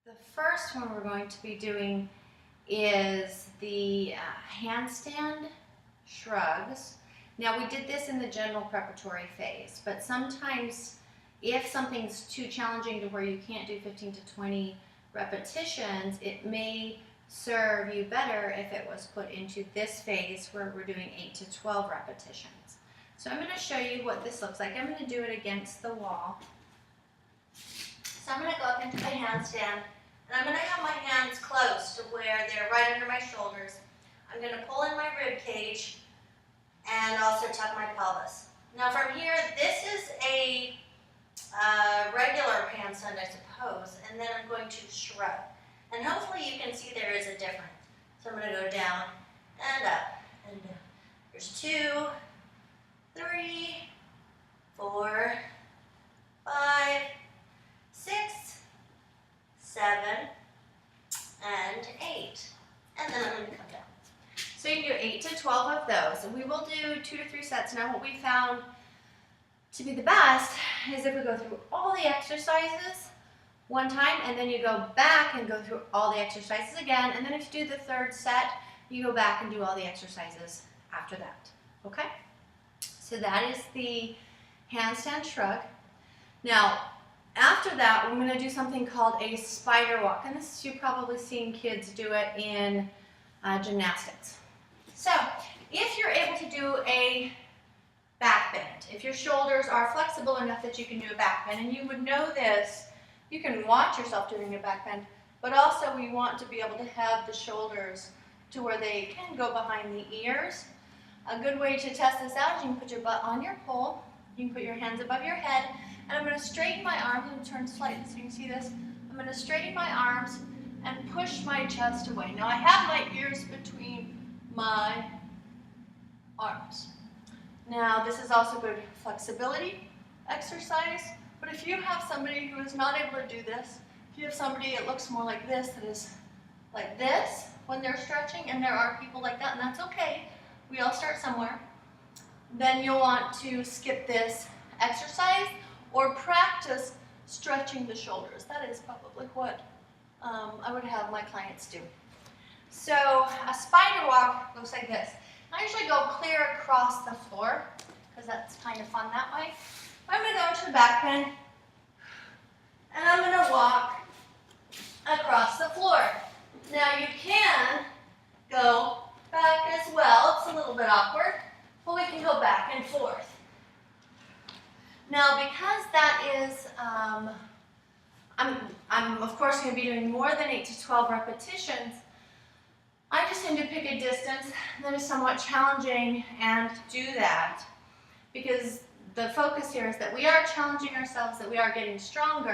The first one we're going to be doing is the handstand shrugs. Now we did this in the general preparatory phase, but sometimes if something's too challenging to where you can't do 15 to 20 repetitions, it may serve you better if it was put into this phase where we're doing 8 to 12 repetitions. So I'm going to show you what this looks like. I'm going to do it against the wall. So I'm going to go up into the handstand, and I'm going to have my hands close to where they're right under my shoulders. I'm going to pull in my rib cage and also tuck my pelvis. Now from here, this is a regular handstand, I suppose, and then I'm going to shrug. And hopefully you can see there is a difference. So I'm going to go down and up and down. There's 2, 3, 4, 5, 6, 7, and 8. And then I'm going to come down. So you can do 8 to 12 of those. And we will do 2 to 3 sets. Now what we found to be the best is if we go through all the exercises one time, and then you go back and go through all the exercises again, and then if you do the third set, you go back and do all the exercises after that. Okay? So that is the handstand shrug. Now, after that, we're going to do something called a spider walk, and this you've probably seen kids do it in gymnastics. So, if you're able to do a back bend, if your shoulders are flexible enough that you can do a back bend, and you would know this, you can watch yourself doing a back bend, but also we want to be able to have the shoulders to where they can go behind the ears. A good way to test this out is you can put your butt on your pole, you can put your hands above your head, and I'm going to straighten my arms and turn slightly so you can see this. I'm going to straighten my arms and push my chest away. Now I have my ears between my arms. Now this is also good flexibility exercise, but if you have somebody who is not able to do this, if you have somebody that looks more like this, that is like this when they're stretching, and there are people like that, and that's okay, we all start somewhere, then you'll want to skip this exercise or practice stretching the shoulders. That is probably what I would have my clients do. So a spider walk looks like this. I usually go clear across the floor because that's kind of fun that way. I'm going to go into the back bend, and I'm going to walk across the floor. Now you can go back as well. It's a little bit awkward, but we can go back and forth. Now because that is, I'm of course going to be doing more than 8 to 12 repetitions, I just tend to pick a distance that is somewhat challenging and do that, because the focus here is that we are challenging ourselves, that we are getting stronger.